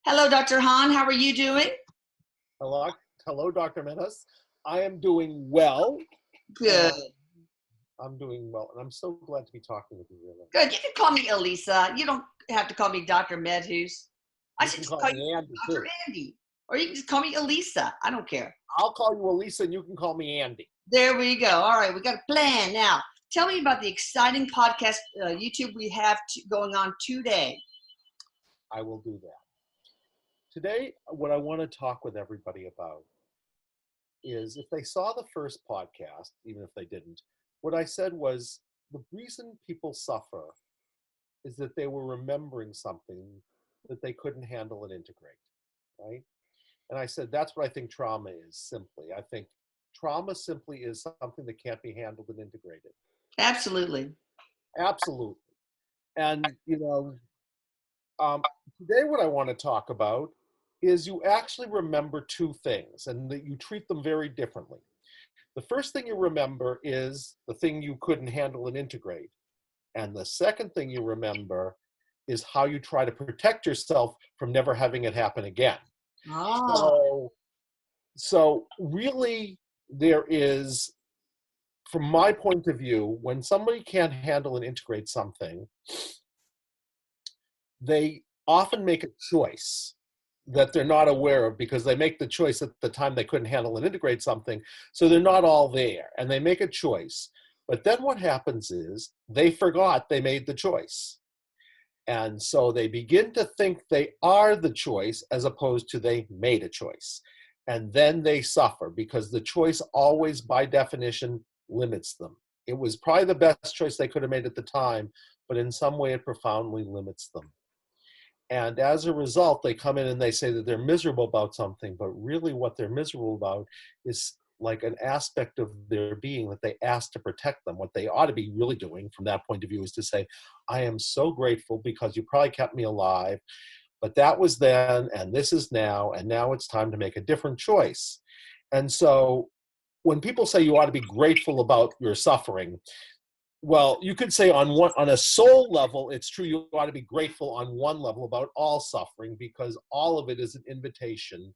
Hello, Dr. Hahn. How are you doing? Hello, Dr. Menace. I am doing well. Good. I'm doing well, and I'm so glad to be talking with you, really. Good. You can call me Elisa. You don't have to call me Dr. Medhus. I should just call you Andy, Dr. too. Andy. Or you can just call me Elisa. I don't care. I'll call you Elisa, and you can call me Andy. There we go. All right. We got a plan. Now, tell me about the exciting podcast YouTube we have going on today. I will do that. Today, what I want to talk with everybody about is if they saw the first podcast, even if they didn't, what I said was the reason people suffer is that they were remembering something that they couldn't handle and integrate, right? And I said, that's what I think trauma is simply. I think trauma simply is something that can't be handled and integrated. Absolutely. Absolutely. And, today what I want to talk about is you actually remember two things and that you treat them very differently. The first thing you remember is the thing you couldn't handle and integrate. And the second thing you remember is how you try to protect yourself from never having it happen again. Oh. So really there is, from my point of view, when somebody can't handle and integrate something, they often make a choice that they're not aware of because they make the choice at the time they couldn't handle and integrate something. So they're not all there and they make a choice. But then what happens is they forgot they made the choice. And so they begin to think they are the choice as opposed to they made a choice. And then they suffer because the choice always, by definition, limits them. It was probably the best choice they could have made at the time, but in some way it profoundly limits them. And as a result, they come in and they say that they're miserable about something, but really what they're miserable about is like an aspect of their being that they asked to protect them. What they ought to be really doing from that point of view is to say, I am so grateful because you probably kept me alive, but that was then, and this is now, and now it's time to make a different choice. And so when people say you ought to be grateful about your suffering, well, you could say on a soul level, it's true you ought to be grateful on one level about all suffering because all of it is an invitation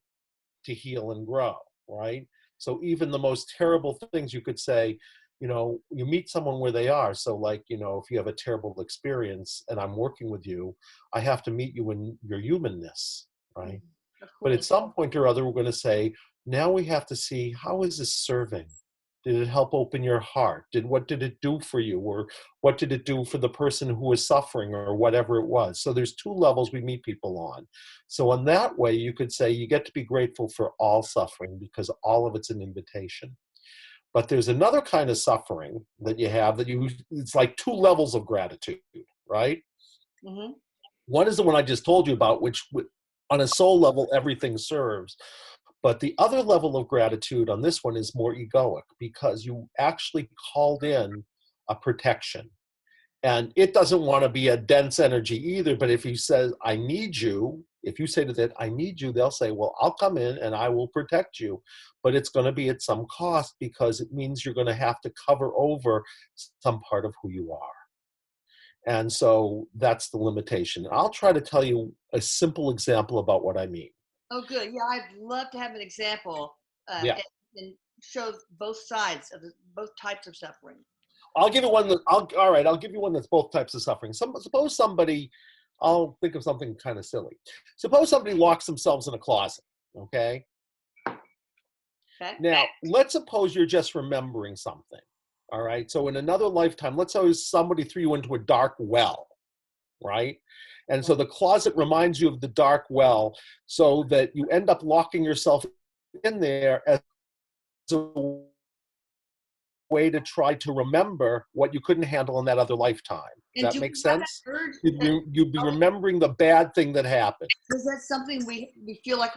to heal and grow, right? So even the most terrible things you could say, you meet someone where they are. So like, if you have a terrible experience and I'm working with you, I have to meet you in your humanness, right? But at some point or other, we're going to say, now we have to see, how is this serving? Did it help open your heart? What did it do for you? Or what did it do for the person who was suffering or whatever it was? So there's two levels we meet people on. So in that way, you could say you get to be grateful for all suffering because all of it's an invitation. But there's another kind of suffering that you have it's like two levels of gratitude, right? Mm-hmm. One is the one I just told you about, which on a soul level, everything serves. But the other level of gratitude on this one is more egoic because you actually called in a protection. And it doesn't want to be a dense energy either, but if he says, I need you, if you say to that, I need you, they'll say, well, I'll come in and I will protect you. But it's going to be at some cost because it means you're going to have to cover over some part of who you are. And so that's the limitation. I'll try to tell you a simple example about what I mean. Oh, good. Yeah, I'd love to have an example and show both sides of both types of suffering. I'll give you one I'll give you one that's both types of suffering. Suppose somebody, I'll think of something kind of silly. Suppose somebody locks themselves in a closet, okay? Now, let's suppose you're just remembering something, all right? So in another lifetime, let's suppose somebody threw you into a dark well, right? And so the closet reminds you of the dark well so that you end up locking yourself in there as a way to try to remember what you couldn't handle in that other lifetime. Does that make sense? You'd be remembering the bad thing that happened. Is that something we feel like,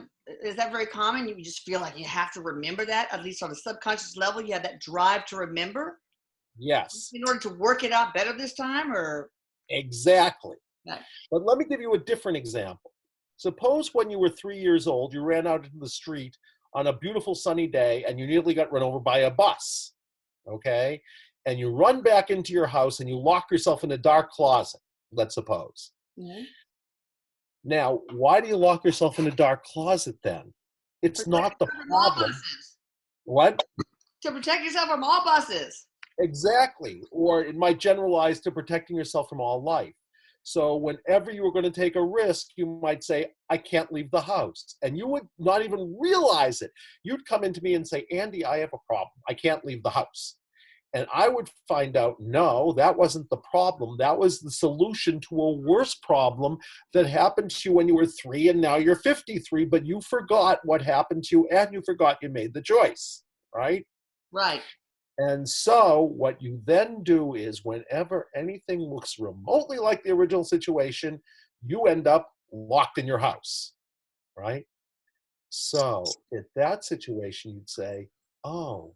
is that very common? You just feel like you have to remember that, at least on a subconscious level, you have that drive to remember? Yes. In order to work it out better this time, or? Exactly. Right. But let me give you a different example. Suppose when you were 3 years old, you ran out into the street on a beautiful sunny day and you nearly got run over by a bus, okay? And you run back into your house and you lock yourself in a dark closet, let's suppose. Mm-hmm. Now, why do you lock yourself in a dark closet then? It's Protect not the yourself from all problem. buses. What? To protect yourself from all buses. Exactly. Or it might generalize to protecting yourself from all life. So whenever you were going to take a risk, you might say, I can't leave the house. And you would not even realize it. You'd come into me and say, Andy, I have a problem. I can't leave the house. And I would find out, no, that wasn't the problem. That was the solution to a worse problem that happened to you when you were 3 and now you're 53, but you forgot what happened to you and you forgot you made the choice, right? Right. And so what you then do is whenever anything looks remotely like the original situation, you end up locked in your house, right? So in that situation, you'd say, oh,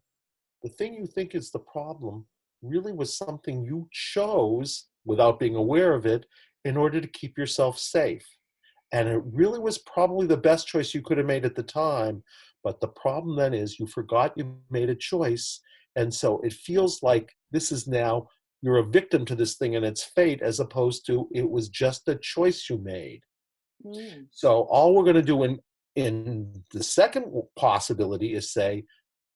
the thing you think is the problem really was something you chose without being aware of it in order to keep yourself safe. And it really was probably the best choice you could have made at the time. But the problem then is you forgot you made a choice. And so it feels like this is now, you're a victim to this thing and its fate, as opposed to it was just a choice you made. Mm. So all we're going to do in the second possibility is say,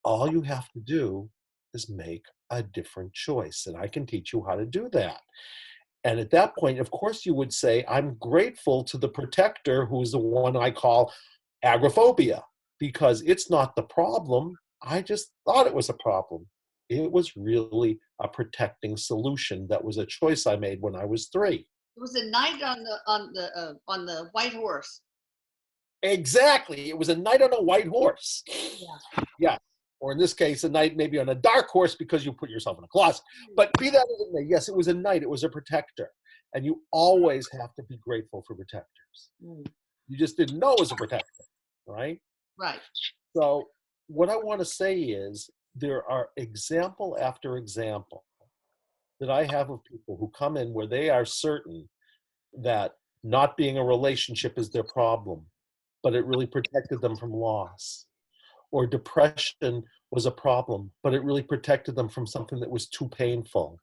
all you have to do is make a different choice. And I can teach you how to do that. And at that point, of course, you would say, I'm grateful to the protector, who's the one I call agoraphobia, because it's not the problem. I just thought it was a problem. It was really a protecting solution that was a choice I made when I was 3. It was a knight on the white horse. Exactly. It was a knight on a white horse. Yeah. Yeah. Or in this case, a knight maybe on a dark horse because you put yourself in a closet. But be that as it may, yes, it was a knight. It was a protector. And you always have to be grateful for protectors. Mm. You just didn't know it was a protector, right? Right. So what I want to say is there are example after example that I have of people who come in where they are certain that not being a relationship is their problem, but it really protected them from loss. Or depression was a problem, but it really protected them from something that was too painful.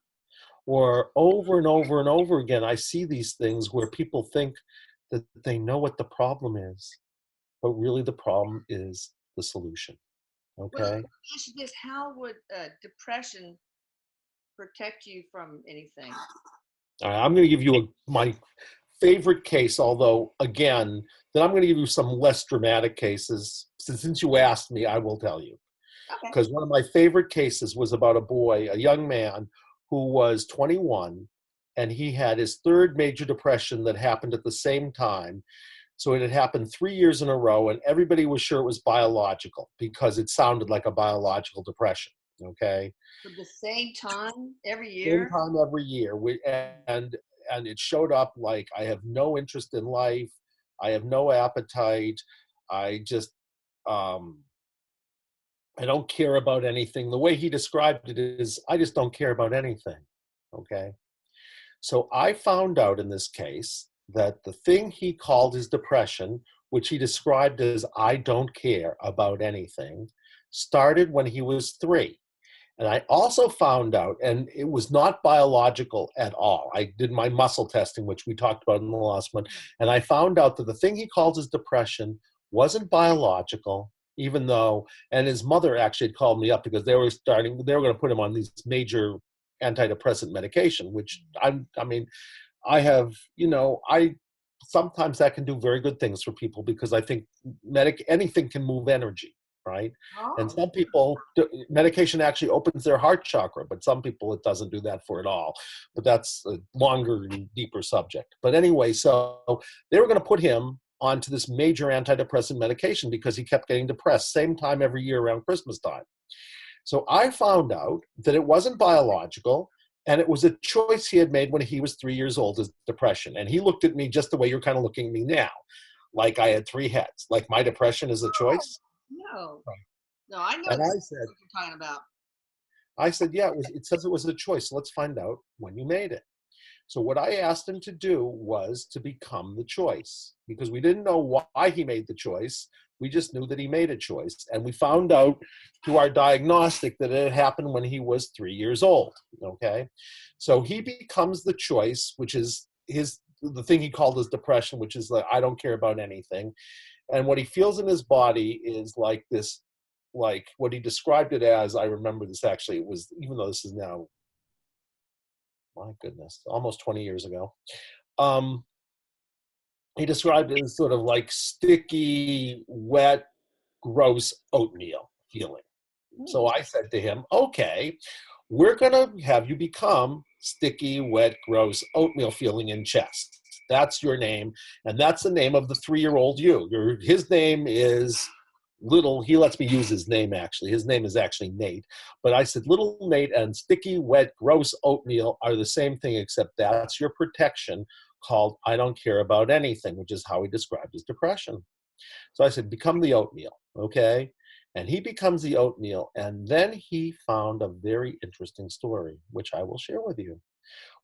Or over and over and over again, I see these things where people think that they know what the problem is, but really the problem is the solution. Well, Okay? let me ask you this: how would depression protect you from anything? All right, I'm going to give you my favorite case, although, again, then I'm going to give you some less dramatic cases. Since you asked me, I will tell you. Okay. Because one of my favorite cases was about a boy, a young man, who was 21, and he had his 3rd major depression that happened at the same time. So it had happened 3 years in a row, and everybody was sure it was biological because it sounded like a biological depression, okay? At the same time every Same year. time every year. And it showed up like, I have no interest in life. I have no appetite. I just, um, I don't care about anything. The way he described it is, I just don't care about anything. Okay. So I found out in this case that the thing he called his depression, which he described as I don't care about anything, started when he was 3. And I also found out, and it was not biological at all. I did my muscle testing, which we talked about in the last one, and I found out that the thing he calls his depression wasn't biological, even though, and his mother actually had called me up because they were going to put him on these major antidepressant medication, which I mean, I have, sometimes that can do very good things for people because I think anything can move energy, right? And Oh. some people, medication actually opens their heart chakra, but some people it doesn't do that for at all. But that's a longer and deeper subject. But anyway, so they were going to put him onto this major antidepressant medication because he kept getting depressed, same time every year around Christmas time. So I found out that it wasn't biological, and it was a choice he had made when he was 3 years old, his depression. And he looked at me just the way you're kind of looking at me now, like I had 3 heads, like my depression is a choice. No. No, I know And exactly what you're talking about. I said, yeah, it says it was a choice. So let's find out when you made it. So what I asked him to do was to become the choice, because we didn't know why he made the choice. We just knew that he made a choice. And we found out through our diagnostic that it happened when he was 3 years old, okay? So he becomes the choice, which is the thing he called his depression, which is like, I don't care about anything. And what he feels in his body is like this, like what he described it as, I remember this actually, it was, even though this is now, my goodness, almost 20 years ago. Um, he described it as sort of like sticky, wet, gross oatmeal feeling. So I said to him, okay, we're going to have you become sticky, wet, gross oatmeal feeling in chest. That's your name. And that's the name of the 3-year-old you. His name is little, he lets me use his name actually. His name is actually Nate. But I said little Nate and sticky, wet, gross oatmeal are the same thing, except that's your protection called I don't care about anything, which is how he described his depression. So I said, become the oatmeal, okay? And he becomes the oatmeal. And then he found a very interesting story, which I will share with you,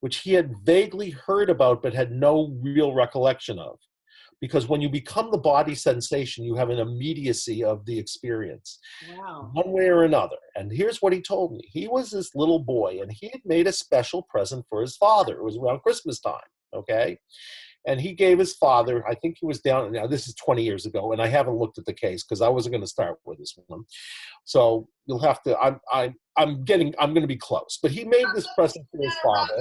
which he had vaguely heard about, but had no real recollection of. Because when you become the body sensation, you have an immediacy of the experience, Wow. one way or another. And here's what he told me. He was this little boy, and he had made a special present for his father. It was around Christmas time, okay? And he gave his father, I think he was down, now this is 20 years ago, and I haven't looked at the case because I wasn't going to start with this one. So you'll have to, I'm going to be close. But he made this present for his father.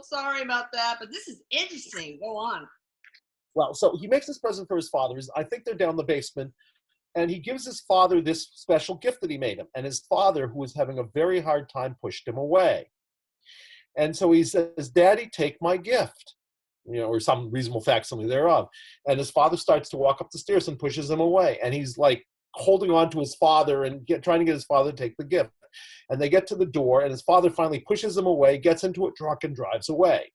Sorry about that, but this is interesting. Go on. Well, so he makes this present for his father. I think they're down the basement. And he gives his father this special gift that he made him. And his father, who was having a very hard time, pushed him away. And so he says, Daddy, take my gift, or some reasonable facsimile thereof. And his father starts to walk up the stairs and pushes him away. And he's like holding on to his father and trying to get his father to take the gift. And they get to the door, and his father finally pushes him away, gets into a truck, and drives away.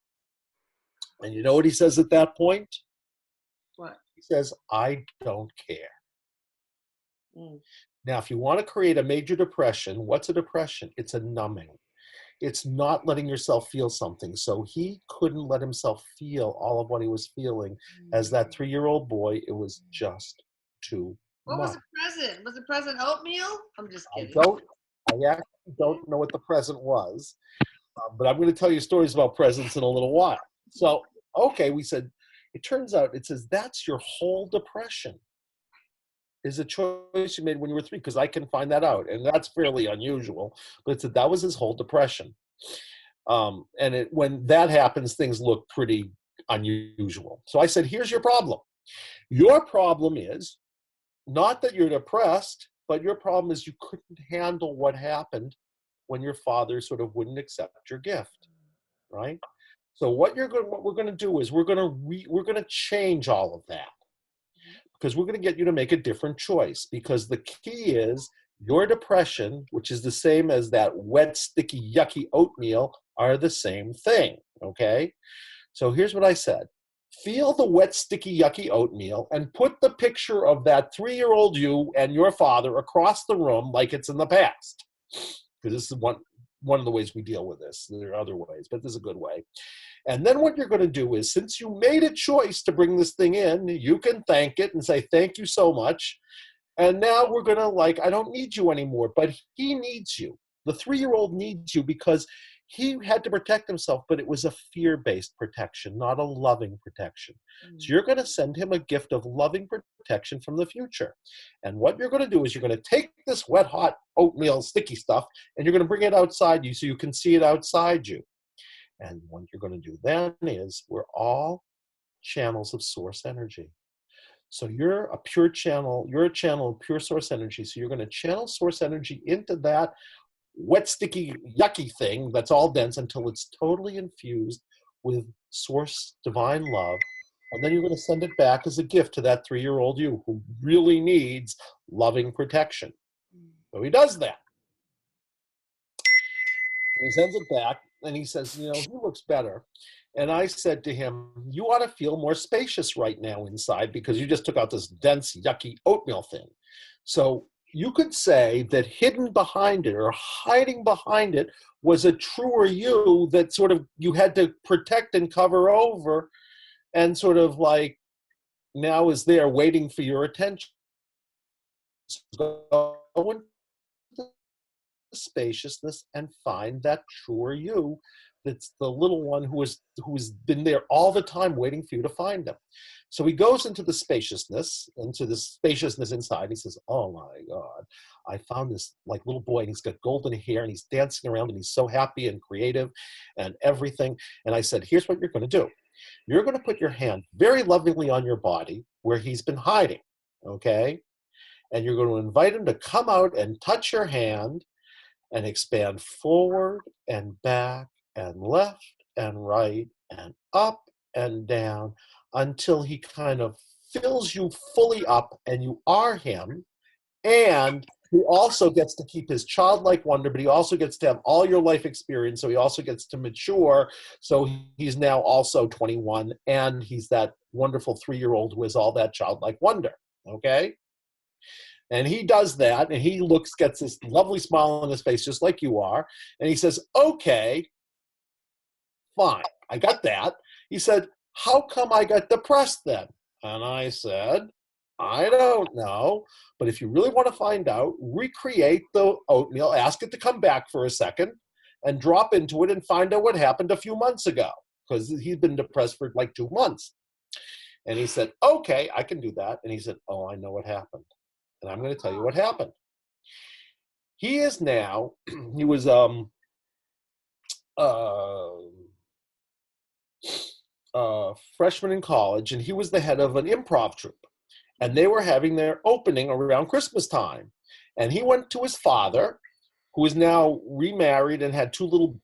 And you know what he says at that point? What? He says, I don't care. Mm. Now, if you want to create a major depression, what's a depression? It's a numbing. It's not letting yourself feel something. So he couldn't let himself feel all of what he was feeling. As that 3-year-old boy, it was just too What much. was the present? Was the present oatmeal? I'm just kidding. I actually don't know what the present was, but I'm going to tell you stories about presents in a little while. So, okay, we said, it turns out, it says, that's your whole depression. Is a choice you made when you were 3, because I can find that out, and that's fairly unusual. But it said that was his whole depression, and when that happens, things look pretty unusual. So I said, "Here's your problem. Your problem is not that you're depressed, but your problem is you couldn't handle what happened when your father sort of wouldn't accept your gift, right? So what we're going to do is we're going to change all of that." Because we're going to get you to make a different choice. Because the key is your depression, which is the same as that wet, sticky, yucky oatmeal, are the same thing, okay? So here's what I said. Feel the wet, sticky, yucky oatmeal and put the picture of that 3-year-old you and your father across the room like it's in the past. Because this is one of the ways we deal with this. There are other ways, but this is a good way. And then what you're going to do is, since you made a choice to bring this thing in, you can thank it and say, thank you so much. And now we're going to I don't need you anymore, but he needs you. The 3-year-old needs you because he had to protect himself, but it was a fear-based protection, not a loving protection. So you're going to send him a gift of loving protection from the future. And what you're going to do is you're going to take this wet, hot oatmeal sticky stuff, and you're going to bring it outside you so you can see it outside you. And what you're going to do then is we're all channels of source energy. So you're a pure channel, you're a channel of pure source energy. So you're going to channel source energy into that wet, sticky, yucky thing that's all dense until it's totally infused with source divine love. And then you're going to send it back as a gift to that 3-year-old you who really needs loving protection. So he does that. And he sends it back, and he says, he looks better. And I said to him, you ought to feel more spacious right now inside because you just took out this dense, yucky oatmeal thing. So you could say that hidden behind it or hiding behind it was a truer you that sort of you had to protect and cover over and sort of now is there waiting for your attention. So go into spaciousness and find that truer you it's the little one who's been there all the time waiting for you to find him. So he goes into the spaciousness inside. He says, oh my God, I found this like little boy, and he's got golden hair, and he's dancing around, and he's so happy and creative and everything. And I said, here's what you're going to do. You're going to put your hand very lovingly on your body where he's been hiding, okay? And you're going to invite him to come out and touch your hand and expand forward and back and left and right and up and down until he kind of fills you fully up and you are him. And he also gets to keep his childlike wonder, but he also gets to have all your life experience. So he also gets to mature. So he's now also 21, and he's that wonderful 3-year-old who has all that childlike wonder. Okay? And he does that, and he gets this lovely smile on his face, just like you are. And he says, okay, fine, I got that. He said, how come I got depressed then? And I said, I don't know. But if you really want to find out, recreate the oatmeal, ask it to come back for a second, and drop into it and find out what happened a few months ago, because he'd been depressed for like 2 months. And he said, okay, I can do that. And he said, oh, I know what happened. And I'm going to tell you what happened. He is now, he was freshman in college, and he was the head of an improv troupe. And they were having their opening around Christmas time. And he went to his father, who is now remarried and had 2 little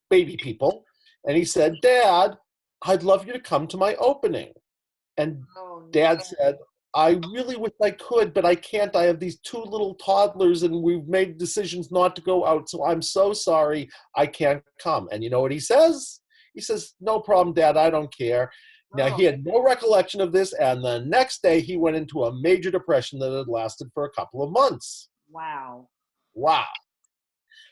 baby people. And he said, Dad, I'd love you to come to my opening. And Dad said, I really wish I could, but I can't. I have these 2 little toddlers, and we've made decisions not to go out, so I'm so sorry I can't come. And you know what he says? He says, no problem, Dad, I don't care. Now, he had no recollection of this, and the next day he went into a major depression that had lasted for a couple of months. Wow.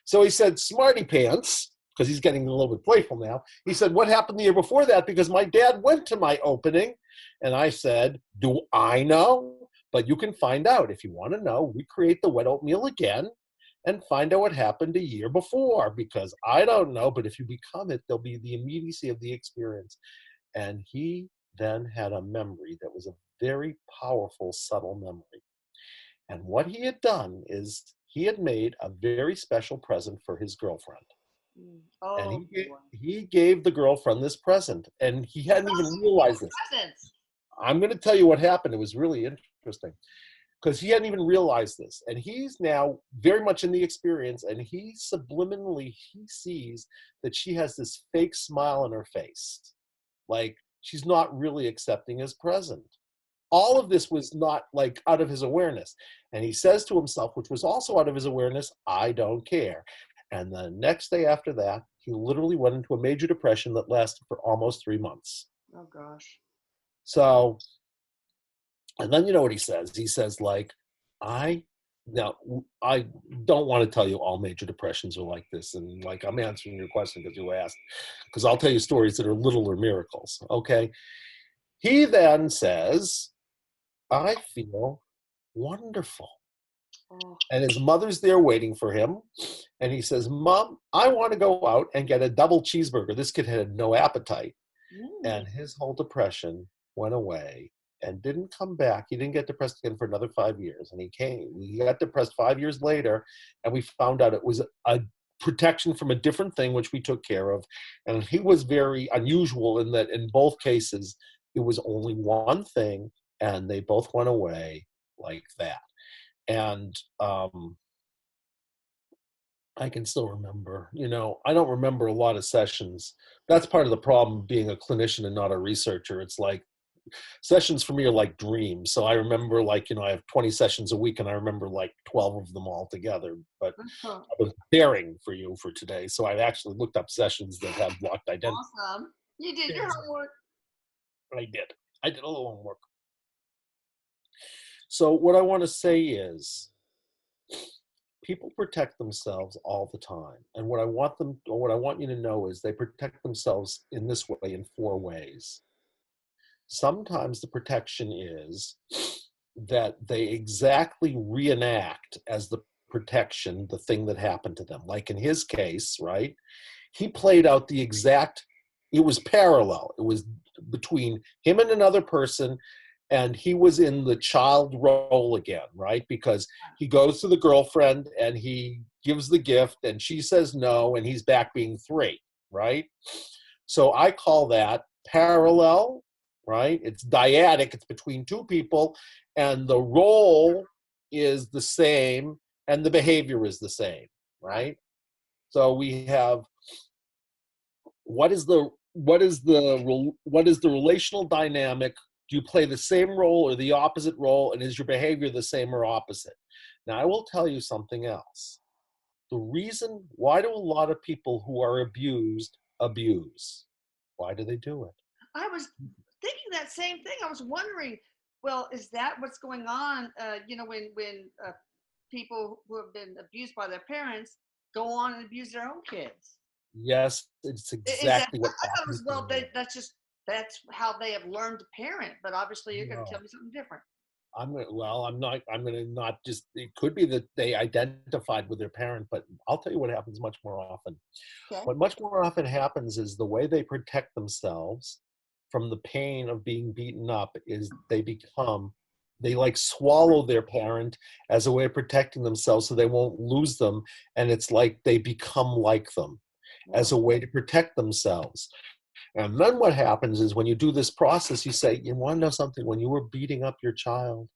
So he said, smarty pants, because he's getting a little bit playful now. He said, what happened the year before that? Because my dad went to my opening. And I said, do I know? But you can find out. If you want to know, recreate the wet oatmeal again and find out what happened a year before, because I don't know. But if you become it, there'll be the immediacy of the experience. And he then had a memory that was a very powerful, subtle memory. And what he had done is he had made a very special present for his girlfriend. And he gave the girlfriend this present, and he hadn't even realized this. I'm going to tell you what happened. It was really interesting because he hadn't even realized this. And he's now very much in the experience, and he subliminally, he sees that she has this fake smile on her face. Like she's not really accepting his present. All of this was not like out of his awareness. And he says to himself, which was also out of his awareness, I don't care. And the next day after that, he literally went into a major depression that lasted for almost 3 months. Oh, gosh. So, and then you know what he says? He says, like, I don't want to tell you all major depressions are like this. And like, I'm answering your question because you asked, because I'll tell you stories that are little or miracles. Okay. He then says, I feel wonderful. And his mother's there waiting for him. And he says, Mom, I want to go out and get a double cheeseburger. This kid had no appetite. And his whole depression went away and didn't come back. He didn't get depressed again for another 5 years. And he got depressed 5 years later. And we found out it was a protection from a different thing, which we took care of. And he was very unusual in that in both cases, it was only one thing. And they both went away like that. And I can still remember, I don't remember a lot of sessions. That's part of the problem being a clinician and not a researcher. It's like sessions for me are like dreams. So I remember I have 20 sessions a week and I remember like 12 of them all together. But I was preparing for you for today. So I've actually looked up sessions that have blocked identity. Awesome. You did your homework. I did. I did a little homework. So what I want to say is people protect themselves all the time. And what I want you to know is they protect themselves in this way, in 4 ways. Sometimes the protection is that they exactly reenact as the protection the thing that happened to them. Like in his case, right? He played out the exact, it was parallel. It was between him and another person, and he was in the child role again, right? Because he goes to the girlfriend and he gives the gift and she says no, and he's back being 3, right? So I call that parallel, right? It's dyadic, it's between 2 people, and the role is the same and the behavior is the same, right? So we have what is the relational dynamic? Do you play the same role or the opposite role, and is your behavior the same or opposite? Now I will tell you something else. The reason why do a lot of people who are abused abuse? Why do they do it? I was thinking that same thing. I was wondering, well, is that what's going on? When people who have been abused by their parents go on and abuse their own kids. Yes, it's Is that? exactly what I thought it was happens. well. That's how they have learned to parent. But obviously, you're going to No. tell me something different. I'm not, I'm going to not just, it could be that they identified with their parent, but I'll tell you what happens much more often. Okay. What much more often happens is the way they protect themselves from the pain of being beaten up is they like swallow their parent as a way of protecting themselves so they won't lose them. And it's like they become like them as a way to protect themselves. And then what happens is when you do this process, you say, you want to know something? When you were beating up your child,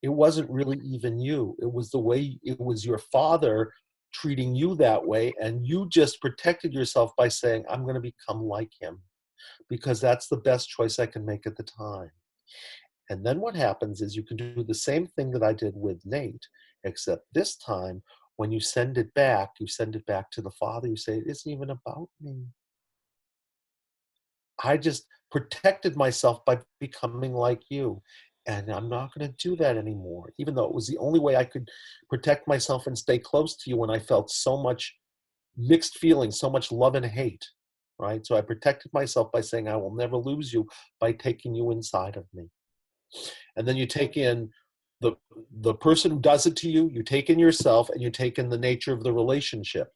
it wasn't really even you. It was the way, it was your father treating you that way. And you just protected yourself by saying, I'm going to become like him because that's the best choice I can make at the time. And then what happens is you can do the same thing that I did with Nate, except this time, when you send it back to the father. You say, it isn't even about me. I just protected myself by becoming like you. And I'm not going to do that anymore, even though it was the only way I could protect myself and stay close to you when I felt so much mixed feelings, so much love and hate, right? So I protected myself by saying, I will never lose you by taking you inside of me. And then you take in the, the person who does it to you, you take in yourself, and you take in the nature of the relationship.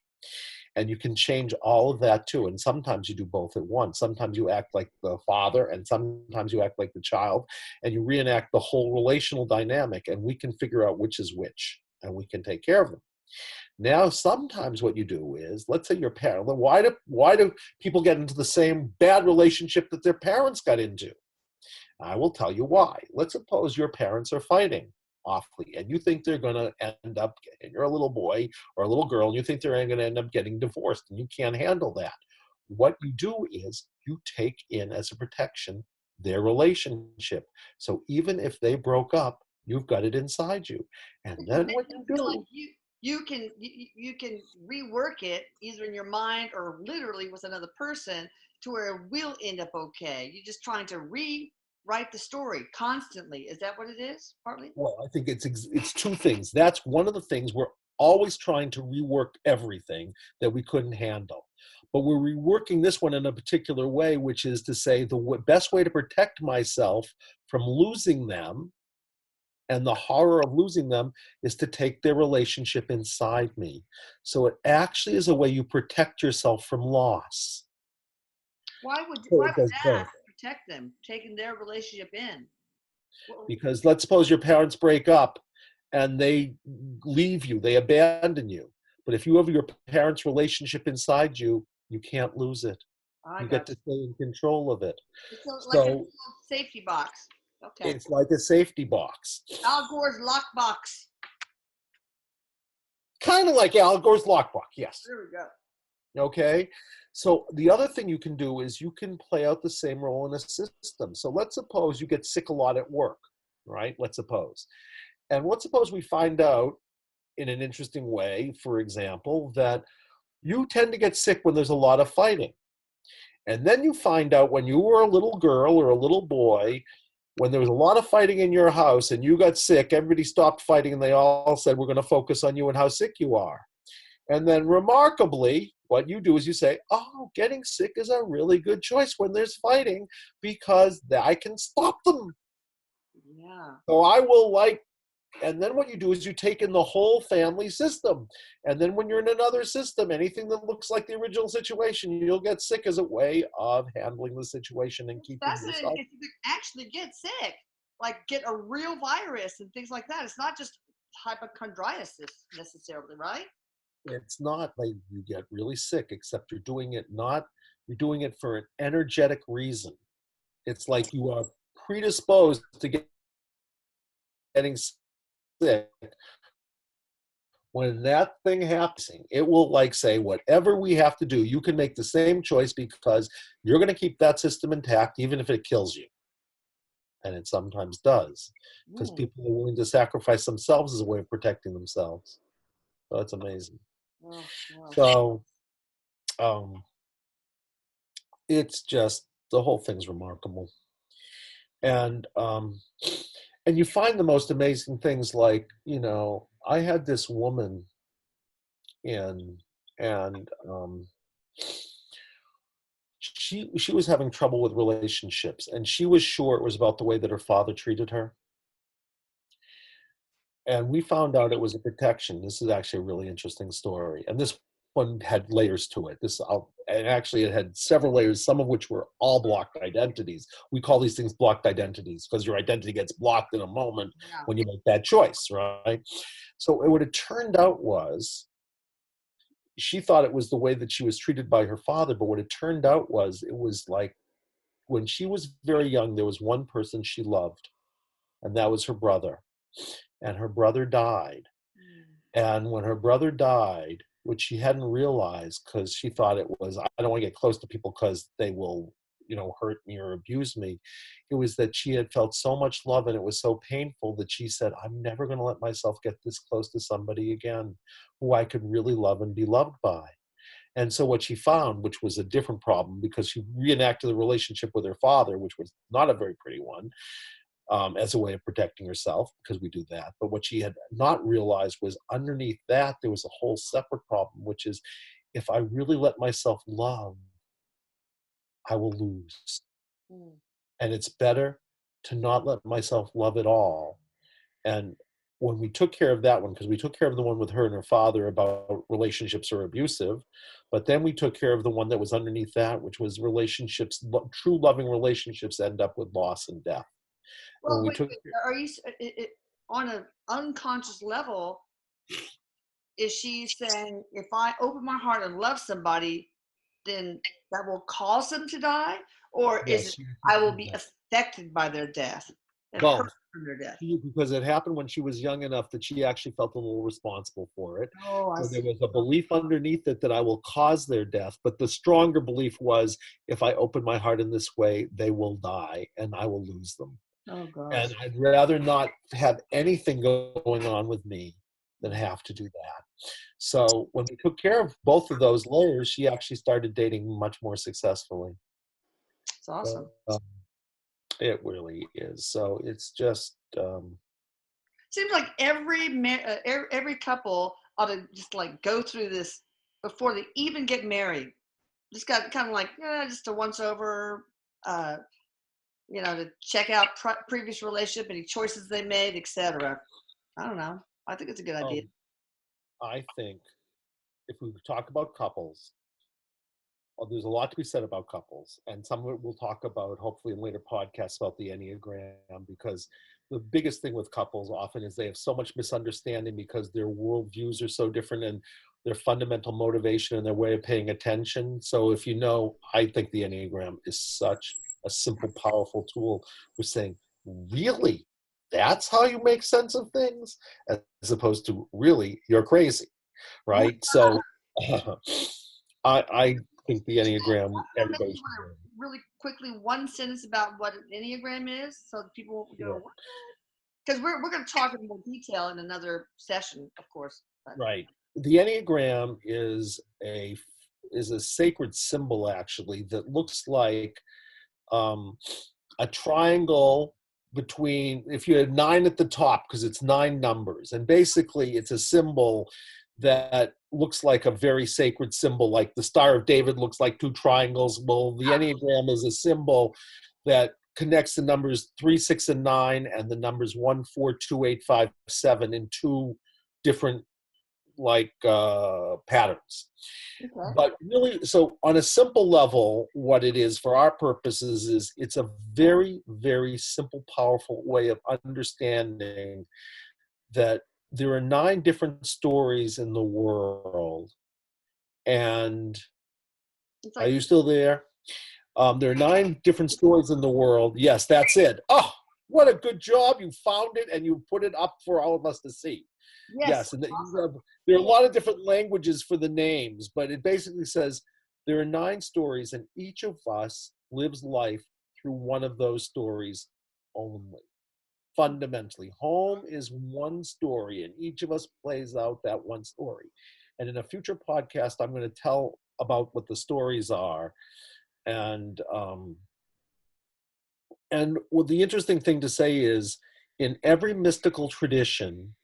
And you can change all of that too. And sometimes you do both at once. Sometimes you act like the father, and sometimes you act like the child, and you reenact the whole relational dynamic, and we can figure out which is which, and we can take care of them. Now, sometimes what you do is, let's say your parent, why do people get into the same bad relationship that their parents got into? I will tell you why. Let's suppose your parents are fighting awfully, and you think they're going to end up, and you're a little boy or a little girl, and you think they're going to end up getting divorced, and you can't handle that. What you do is you take in as a protection their relationship. So even if they broke up, you've got it inside you. And It then makes what me you feel like do, you can rework it either in your mind or literally with another person to where it will end up okay. You're just trying to rewrite the story constantly. Is that what it is? Partly. well, I think it's 2 things. That's one of the things. We're always trying to rework everything that we couldn't handle. But we're reworking this one in a particular way, which is to say the best way to protect myself from losing them and the horror of losing them is to take their relationship inside me. So it actually is a way you protect yourself from loss. So Why it would does that both. protect them, taking their relationship in? Well, Because let's suppose your parents break up and they leave you, they abandon you. But if you have your parents' relationship inside you, you can't lose it. I You got get to stay in control of it. you. It's like a So little safety box. Okay. it's like a safety box. Al Gore's lockbox. Kind of like Al Gore's lockbox, yes. There we go. Okay. So the other thing you can do is you can play out the same role in a system. So let's suppose you get sick a lot at work, right? Let's suppose. And let's suppose we find out in an interesting way, for example, that you tend to get sick when there's a lot of fighting. And then you find out when you were a little girl or a little boy, when there was a lot of fighting in your house and you got sick, everybody stopped fighting and they all said, we're going to focus on you and how sick you are. And then remarkably, what you do is you say, oh, getting sick is a really good choice when there's fighting because I can stop them. Yeah. So I will like And then what you do is you take in the whole family system. And then when you're in another system, anything that looks like the original situation, you'll get sick as a way of handling the situation and It's keeping fascinating yourself. if you could actually get sick, like get a real virus and things like that. It's not just hypochondriasis necessarily, right? It's not like you get really sick, except you're doing it for an energetic reason. It's like you are predisposed to getting sick. When that thing happens, it will like say, whatever we have to do, you can make the same choice because you're going to keep that system intact, even if it kills you. And it sometimes does, because Mm. people are willing to sacrifice themselves as a way of protecting themselves. So it's amazing. Oh, wow. So um, it's just, the whole thing's remarkable. And and you find the most amazing things, like, I had this woman in, and she was having trouble with relationships, and she was sure it was about the way that her father treated her. And we found out it was a protection. This is actually a really interesting story, and this one had layers to it. And actually it had several layers, some of which were all blocked identities. We call these things blocked identities because your identity gets blocked in a moment Yeah. when you make that choice, right? So what it turned out was, she thought it was the way that she was treated by her father, but what it turned out was, it was like, when she was very young, there was one person she loved, and that was her brother. And her brother died. Mm. And when her brother died, which she hadn't realized, because she thought it was, I don't want to get close to people because they will, hurt me or abuse me. It was that she had felt so much love, and it was so painful that she said, I'm never going to let myself get this close to somebody again who I could really love and be loved by. And so what she found, which was a different problem, because she reenacted the relationship with her father, which was not a very pretty one, as a way of protecting herself, because we do that. But what she had not realized was, underneath that, there was a whole separate problem, which is, if I really let myself love, I will lose. Mm. And it's better to not let myself love at all. And when we took care of that one, because we took care of the one with her and her father about relationships are abusive, but then we took care of the one that was underneath that, which was relationships, true loving relationships end up with loss and death. And when Well, we wait, took, wait. Are you on an unconscious level? Is she saying if I open my heart and love somebody, then that will cause them to die, or is it yes, I will be affected by their death and hurt both. from their death? Because it happened when she was young enough that she actually felt a little responsible for it. Oh, I So there see. was a belief underneath it that I will cause their death. But the stronger belief was, if I open my heart in this way, they will die and I will lose them. Oh And gosh. I'd rather not have anything going on with me than have to do that. So when we took care of both of those layers, she actually started dating much more successfully. It's awesome. Uh, it really is. So it's just, Seems like every couple ought to just like go through this before they even get married. Just got kind of like, yeah, just a once over, uh, to check out previous relationship, any choices they made, etc. I don't know. I think it's a good idea. um, I think, if we talk about couples, there's a lot to be said about couples, and some of it we'll talk about hopefully in later podcasts about the Enneagram, because the biggest thing with couples often is they have so much misunderstanding because their worldviews are so different, and their fundamental motivation and their way of paying attention. So if I think the Enneagram is such a simple, powerful tool for saying, really, that's how you make sense of things, as opposed to, really, you're crazy, right? So I think the Enneagram, Maybe everybody you should want learn. to really quickly one sentence about what an Enneagram is, so that people won't Sure. go, because we're going to talk in more detail in another session, of course. But Right. The Enneagram is a sacred symbol, actually, that looks like um, a triangle between, if you had 9 at the top, because it's 9 numbers, and basically it's a symbol that looks like a very sacred symbol, like the Star of David looks like 2 triangles. Well, the Enneagram is a symbol that connects the numbers 3, 6, and 9 and the numbers 1, 4, 2, 8, 5, 7 in two different patterns. Okay. But really, so on a simple level, what it is for our purposes is it's a very, very simple, powerful way of understanding that there are 9 different stories in the world. And It's are like, you still there? There are 9 different stories in the world. Yes, that's it. Oh, what a good job. You found it and you put it up for all of us to see. yes, Yes, and awesome. there are a lot of different languages for the names, but it basically says there are 9 stories, and each of us lives life through one of those stories only. Fundamentally, home is one story, and each of us plays out that one story. And in a future podcast, I'm going to tell about what the stories are, and well, the interesting thing to say is, in every mystical tradition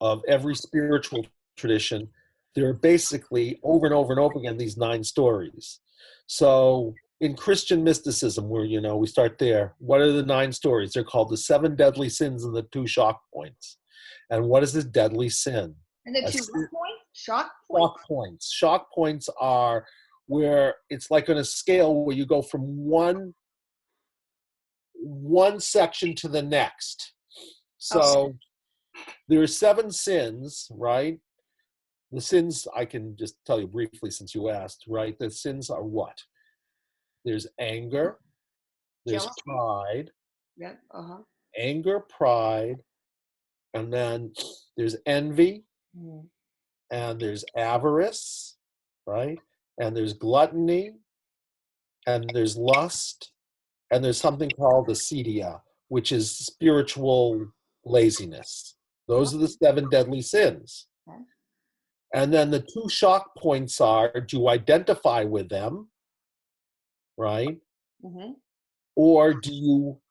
of every spiritual tradition, there are basically over and over and over again these 9 stories. So in Christian mysticism, where we start there, what are the 9 stories? They're called the 7 deadly sins and the 2 shock points. And what is a deadly sin? And the A two sin, what point? Shock point? shock points. Shock points are where it's like on a scale where you go from one section to the next. Okay. So there are 7 sins, right? The sins, I can just tell you briefly since you asked, right? The sins are what? There's anger, there's Jealousy? pride, Yeah. Uh-huh. pride, and then there's envy, Mm. and there's avarice, right? And there's gluttony, and there's lust, and there's something called acedia, which is spiritual laziness. Oh, Those are the 7 deadly sins. okay. And then the 2 shock points are, do you identify with them, right? Mm-hmm. Or do you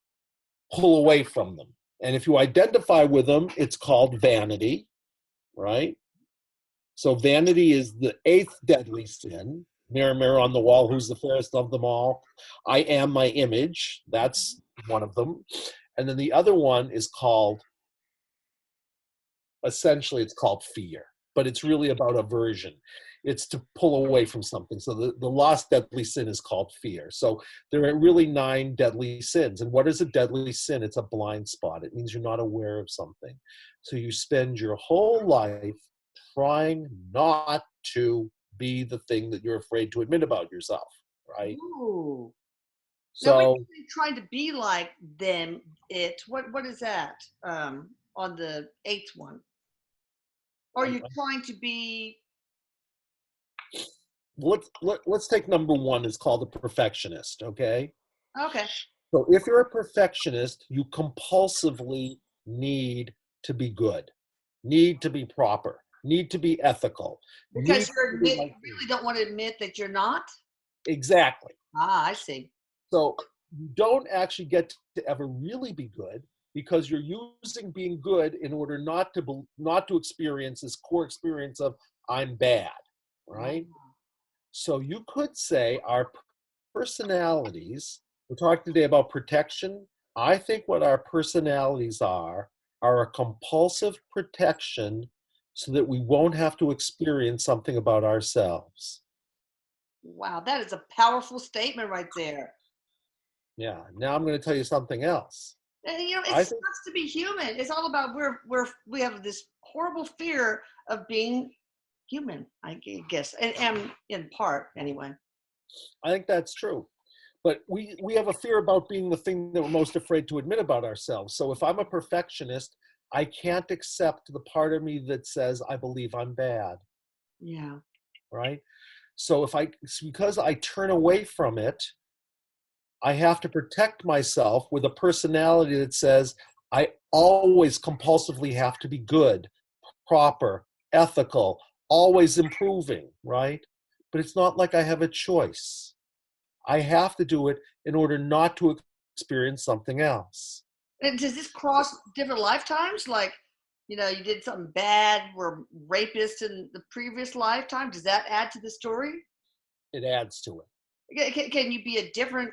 pull away from them? And if you identify with them, it's called vanity, right? So vanity is the 8th deadly sin. Mirror, mirror on the wall, who's the fairest of them all? I am my image. That's one of them. And then the other one is called, essentially, it's called fear, but it's really about aversion. It's to pull away from something. So the last deadly sin is called fear. So there are really 9 deadly sins. And what is a deadly sin? It's a blind spot. It means you're not aware of something. So you spend your whole life trying not to be the thing that you're afraid to admit about yourself, right? Ooh. Now, when So you say trying to be like them, what is that? On the 8th one, or are I'm, you trying to be? let's take number 1. It's called the perfectionist, okay? Okay, So if you're a perfectionist, you compulsively need to be good, need to be proper, need to be ethical, because need to you do the right thing. really don't want to admit that you're not. Exactly. Ah, I see. So you don't actually get to ever really be good because you're using being good in order not to experience this core experience of I'm bad, Ah, right? So you could say our personalities, we're talking today about protection. I think what our personalities are a compulsive protection so that we won't have to experience something about ourselves. wow, that is a powerful statement right there. Yeah. Now I'm going to tell you something else. And it I think sucks to be human. It's all about we have this horrible fear of being human, I guess, and in part anyway. I think that's true. But we have a fear about being the thing that we're most afraid to admit about ourselves. So if I'm a perfectionist, I can't accept the part of me that says I believe I'm bad, Yeah. right? So because I turn away from it, I have to protect myself with a personality that says I always compulsively have to be good, proper, ethical, always improving, right? But it's not like I have a choice. I have to do it in order not to experience something else. And does this cross different lifetimes? Like, you did something bad, were rapist in the previous lifetime. Does that add to the story? It adds to it. Can you be a different?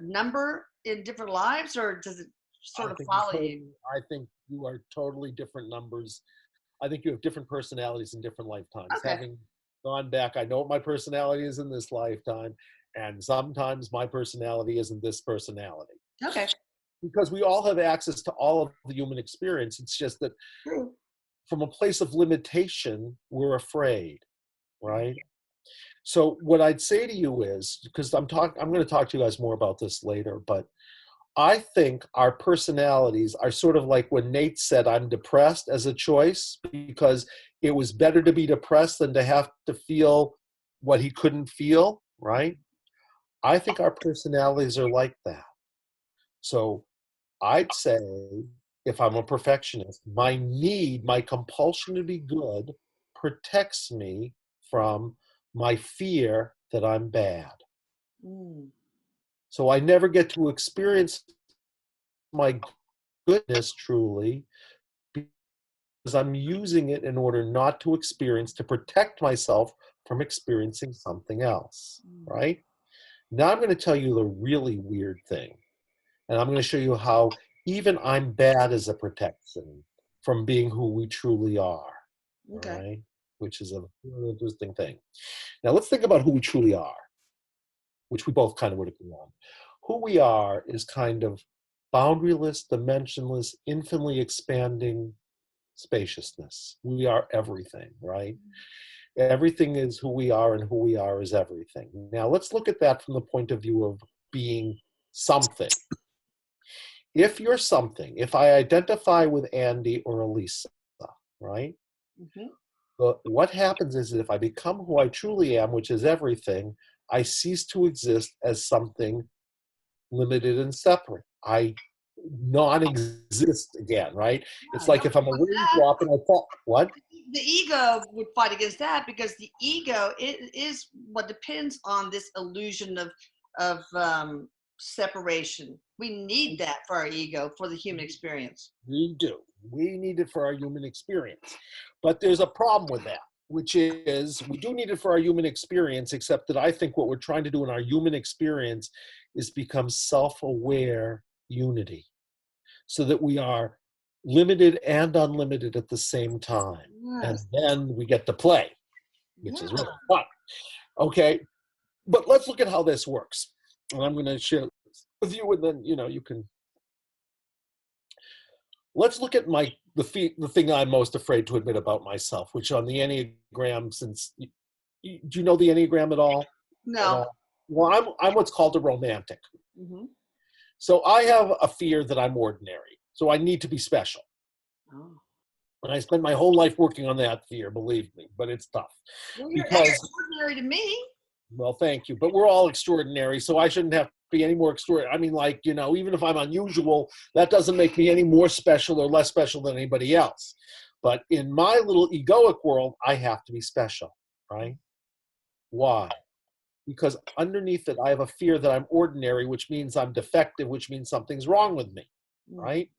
number in different lives, or does it sort of follow you? I think you are totally different numbers. I think you have different personalities in different lifetimes. Okay. Having gone back, I know what my personality is in this lifetime, and sometimes my personality isn't this personality. Okay. Because we all have access to all of the human experience. It's just that True. from a place of limitation, we're afraid, right? So what I'd say to you is, because I'm going to talk to you guys more about this later, but I think our personalities are sort of like when Nate said, I'm depressed as a choice, because it was better to be depressed than to have to feel what he couldn't feel, right? I think our personalities are like that. So I'd say, if I'm a perfectionist, my need, my compulsion to be good protects me from my fear that I'm bad. Mm. So I never get to experience my goodness truly, because I'm using it in order not to experience, to protect myself from experiencing something else, Mm. right? Now I'm going to tell you the really weird thing. And I'm going to show you how even I'm bad as a protection from being who we truly are, all Okay. right? Which is a really interesting thing. Now let's think about who we truly are, which we both kind of would agree on. Who we are is kind of boundaryless, dimensionless, infinitely expanding spaciousness. We are everything, right? Everything is who we are, and who we are is everything. Now let's look at that from the point of view of being something. If you're something, if I identify with Andy or Elisa, right? Mm-hmm. But what happens is that if I become who I truly am, which is everything, I cease to exist as something limited and separate. I non-exist again, right? It's Yeah, like nobody if I'm a wants raindrop and I fall. What? the ego would fight against that, because the ego is what depends on this illusion of separation. We need that for our ego, for the human experience. We do. We need it for our human experience. But there's a problem with that, which is we do need it for our human experience, except that I think what we're trying to do in our human experience is become self-aware unity, so that we are limited and unlimited at the same time. And Yes. then we get to play, which is Yeah. really fun. Okay, but let's look at how this works. And I'm going to share this with you, and then, you can. Let's look at the thing I'm most afraid to admit about myself, which on the Enneagram, since do you know the Enneagram at all? At No. all? Well, I'm what's called a romantic. Mm-hmm. So I have a fear that I'm ordinary. So I need to be special. Oh. And I spent my whole life working on that fear, believe me, but it's tough. Well, you're Because, extraordinary to me. well, thank you, but we're all extraordinary, so I shouldn't have to be any more extraordinary. I mean, like, even if I'm unusual, that doesn't make me any more special or less special than anybody else. But in my little egoic world, I have to be special, right? Why? Because underneath it, I have a fear that I'm ordinary, which means I'm defective, which means something's wrong with me, Mm. right?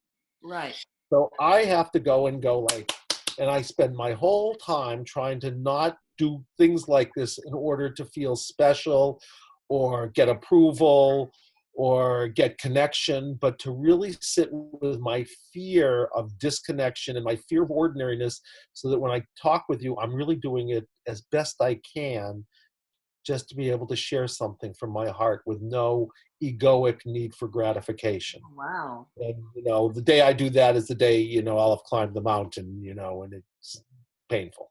Right. So I have to go like, and I spend my whole time trying to not do things like this in order to feel special or get approval or get connection, but to really sit with my fear of disconnection and my fear of ordinariness, so that when I talk with you, I'm really doing it as best I can, just to be able to share something from my heart with no egoic need for gratification. Wow. And, the day I do that is the day, I'll have climbed the mountain, and it's painful.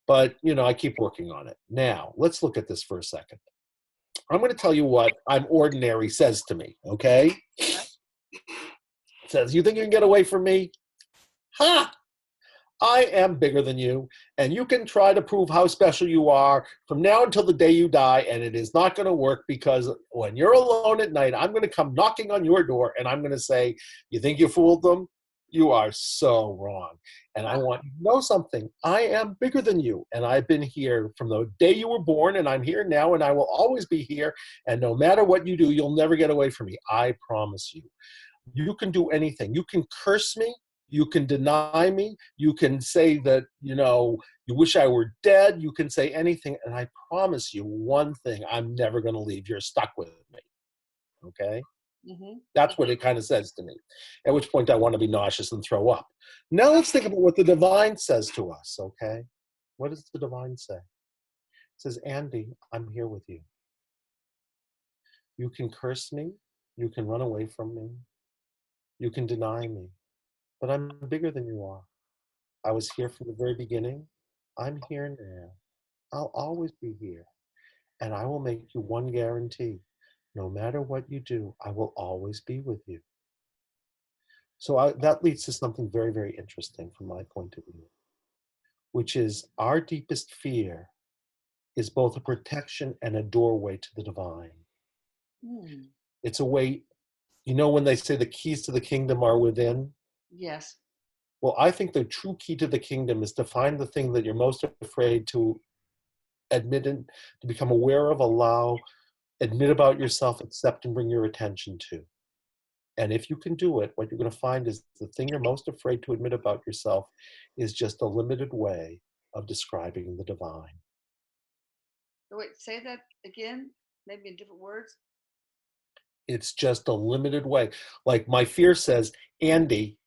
But, I keep working on it. Now, let's look at this for a second. I'm going to tell you what I'm ordinary says to me, okay? Okay. It says, you think you can get away from me? Ha! I am bigger than you, and you can try to prove how special you are from now until the day you die, and it is not going to work, because when you're alone at night, I'm going to come knocking on your door, and I'm going to say, you think you fooled them? You are so wrong. And I want you to know something. I am bigger than you, and I've been here from the day you were born, and I'm here now, and I will always be here, and no matter what you do, you'll never get away from me. I promise you. You can do anything. You can curse me. You can deny me. You can say that, you wish I were dead. You can say anything. And I promise you one thing, I'm never going to leave. You're stuck with me. okay? Mm-hmm. That's what it kind of says to me, at which point I want to be nauseous and throw up. Now let's think about what the divine says to us, okay? What does the divine say? It says, Andy, I'm here with you. You can curse me, you can run away from me, you can deny me, but I'm bigger than you are. I was here from the very beginning. I'm here now. I'll always be here. And I will make you one guarantee. No matter what you do, I will always be with you. So that leads to something very, very interesting from my point of view, which is our deepest fear is both a protection and a doorway to the divine. Mm. It's a way, you know, when they say the keys to the kingdom are within? Yes. Well, I think the true key to the kingdom is to find the thing that you're most afraid to admit and to become aware of, allow, admit about yourself, accept, and bring your attention to. And if you can do it, what you're going to find is the thing you're most afraid to admit about yourself is just a limited way of describing the divine. So wait, say that again, maybe in different words. It's just a limited way. Like my fear says, Andy,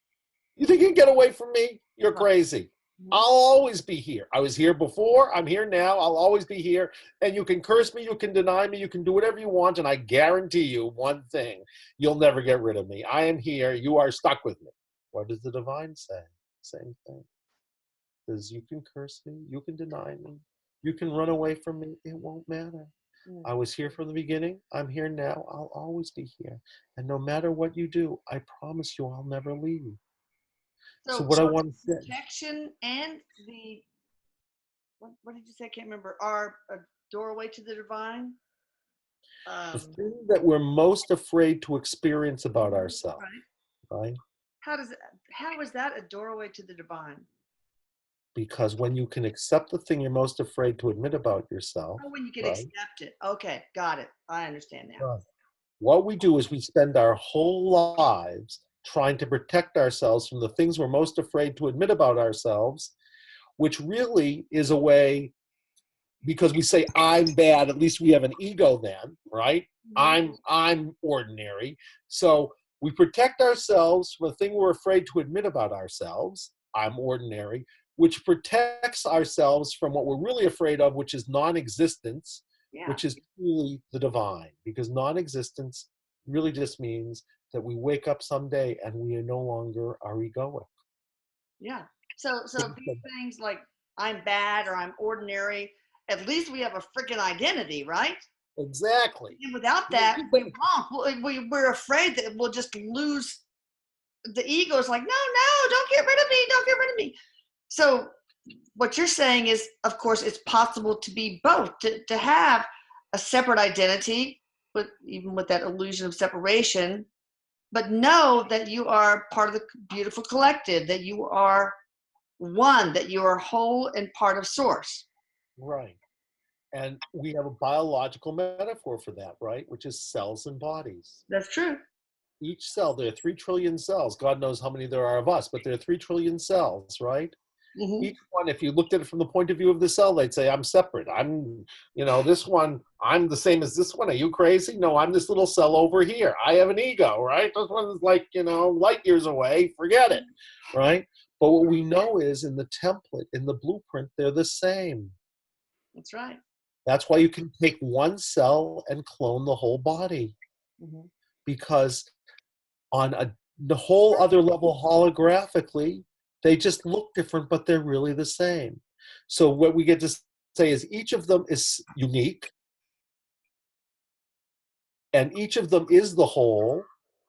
you think you can get away from me? You're Right. crazy. Mm-hmm. I'll always be here. I was here before. I'm here now. I'll always be here. And you can curse me. You can deny me. You can do whatever you want. And I guarantee you one thing. You'll never get rid of me. I am here. You are stuck with me. What does the divine say? Same thing. Says you can curse me. You can deny me. You can run away from me. It won't matter. Mm. I was here from the beginning. I'm here now. I'll always be here. And no matter what you do, I promise you I'll never leave. So So what I want to say, protection and the what did you say? I can't remember. Are a doorway to the divine. the Um, thing that we're most afraid to experience about ourselves, right. right? How does it, how is that a doorway to the divine? Because when you can accept the thing you're most afraid to admit about yourself, Oh, when you can right? accept it. Okay, got it. I understand now. Right. What we do is we spend our whole lives trying to protect ourselves from the things we're most afraid to admit about ourselves, which really is a way, because we say I'm bad, at least we have an ego then, right? Mm-hmm. I'm ordinary. So we protect ourselves from a thing we're afraid to admit about ourselves, I'm ordinary, which protects ourselves from what we're really afraid of, which is non-existence, Yeah, which is truly the divine. Because non-existence really just means that we wake up someday and we are no longer are egoic. yeah. So these things like I'm bad or I'm ordinary, at least we have a freaking identity, right? Exactly. And without that, we won't. We're afraid that we'll just lose the ego. Is like, no, no, don't get rid of me. Don't get rid of me. So what you're saying is, of course, it's possible to be both, to have a separate identity, but even with that illusion of separation, but know that you are part of the beautiful collective, that you are one, that you are whole and part of source. Right. And we have a biological metaphor for that, right? Which is cells and bodies. That's true. Each cell, there are 3 trillion cells. God knows how many there are of us, but there are 3 trillion cells, right? Mm-hmm. Each one, if you looked at it from the point of view of the cell, they'd say, I'm separate. This one, I'm the same as this one. Are you crazy? No, I'm this little cell over here. I have an ego, right? This one is like, light years away. Forget it, right? But what we know is in the template, in the blueprint, they're the same. That's right. That's why you can take one cell and clone the whole body, Mm-hmm. because on the whole other level holographically, they just look different, but they're really the same. So what we get to say is each of them is unique, and each of them is the whole,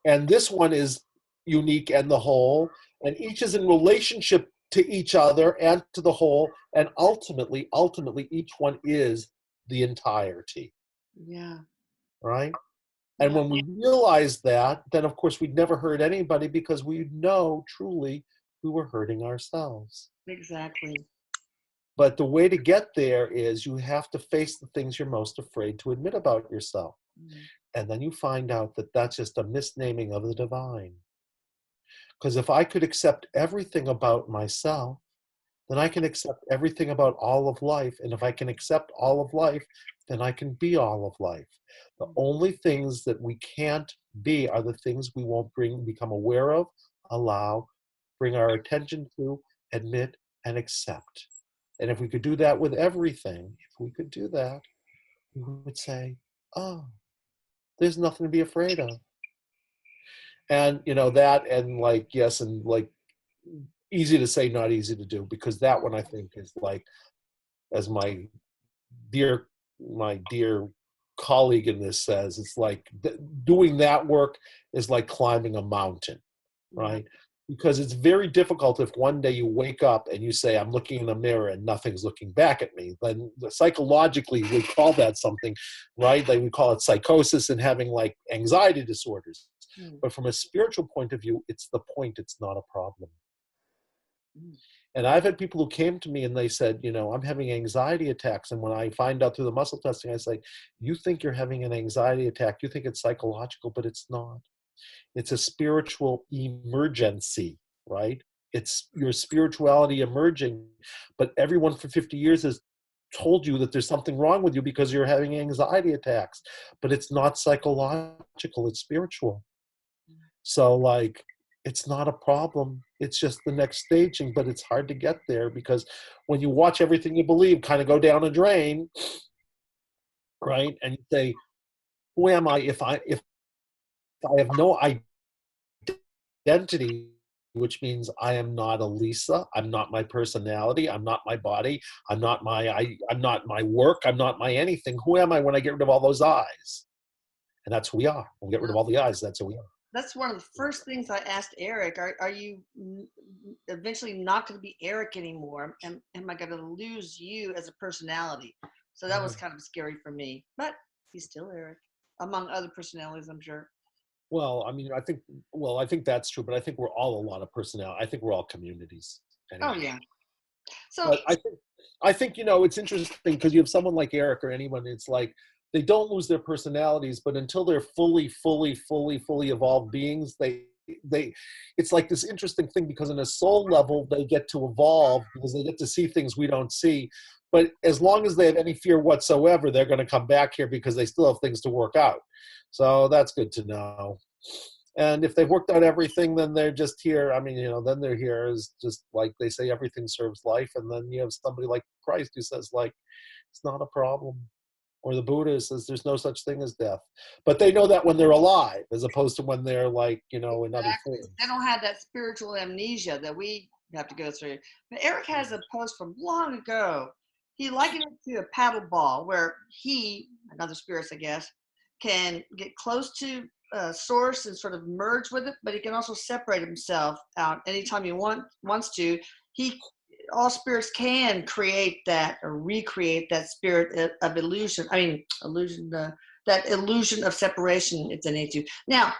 and this one is unique and the whole, and each is in relationship to each other and to the whole, and ultimately, each one is the entirety, Yeah. right? And Yeah. when we realize that, then of course we'd never hurt anybody because we know truly we were hurting ourselves. Exactly. But the way to get there is you have to face the things you're most afraid to admit about yourself. Mm-hmm. And then you find out that that's just a misnaming of the divine. Because if I could accept everything about myself, then I can accept everything about all of life. And if I can accept all of life, then I can be all of life. The only things that we can't be are the things we won't become aware of, allow, bring our attention to, admit, and accept. And if we could do that with everything, if we could do that, we would say, oh, there's nothing to be afraid of. And that, and like, yes, and like, easy to say, not easy to do, because that one I think is like, as dear my dear colleague in this says, it's like doing that work is like climbing a mountain, Yeah. right? Because it's very difficult if one day you wake up and you say, I'm looking in the mirror and nothing's looking back at me. Then psychologically, we call that something, right? Like we call it psychosis and having like anxiety disorders. Mm. But from a spiritual point of view, it's the point, it's not a problem. Mm. And I've had people who came to me and they said, I'm having anxiety attacks. And when I find out through the muscle testing, I say, you think you're having an anxiety attack. You think it's psychological, but it's not. It's a spiritual emergency, right? It's your spirituality emerging. But everyone for 50 years has told you that there's something wrong with you because you're having anxiety attacks. But it's not psychological, it's spiritual. So, like, it's not a problem. It's just the next staging, but it's hard to get there because when you watch everything you believe kind of go down a drain, right? And you say, who am I if I have no identity, which means I am not a Lisa, I'm not my personality, I'm not my body, I'm not my work, I'm not my anything. Who am I when I get rid of all those eyes? And that's who we are. When we get rid of all the eyes, that's who we are. That's one of the first things I asked Erik. Are you eventually not going to be Erik anymore? Am I going to lose you as a personality? So that was kind of scary for me. But he's still Erik, among other personalities, I'm sure. Well, I mean, I think that's true, but I think we're all a lot of personality. I think we're all communities. Oh, Anyway. yeah. So, But I think it's interesting because you have someone like Erik or anyone. It's like they don't lose their personalities, but until they're fully evolved beings, they it's like this interesting thing because on a soul level they get to evolve because they get to see things we don't see. But as long as they have any fear whatsoever, they're going to come back here because they still have things to work out. So that's good to know. And if they've worked out everything, then they're just here. I mean, then they're here as just like they say, everything serves life. And then you have somebody like Christ who says, like, it's not a problem. Or the Buddha says there's no such thing as death. But they know that when they're alive, as opposed to when they're like, in other exactly. forms. They don't have that spiritual amnesia that we have to go through. But Erik has a post from long ago. He likened it to a paddle ball where he, and other spirits, I guess, can get close to source and sort of merge with it, but he can also separate himself out anytime he wants to. He all spirits can create that or recreate that spirit of illusion. I mean, illusion. That illusion of separation if they need to. Now,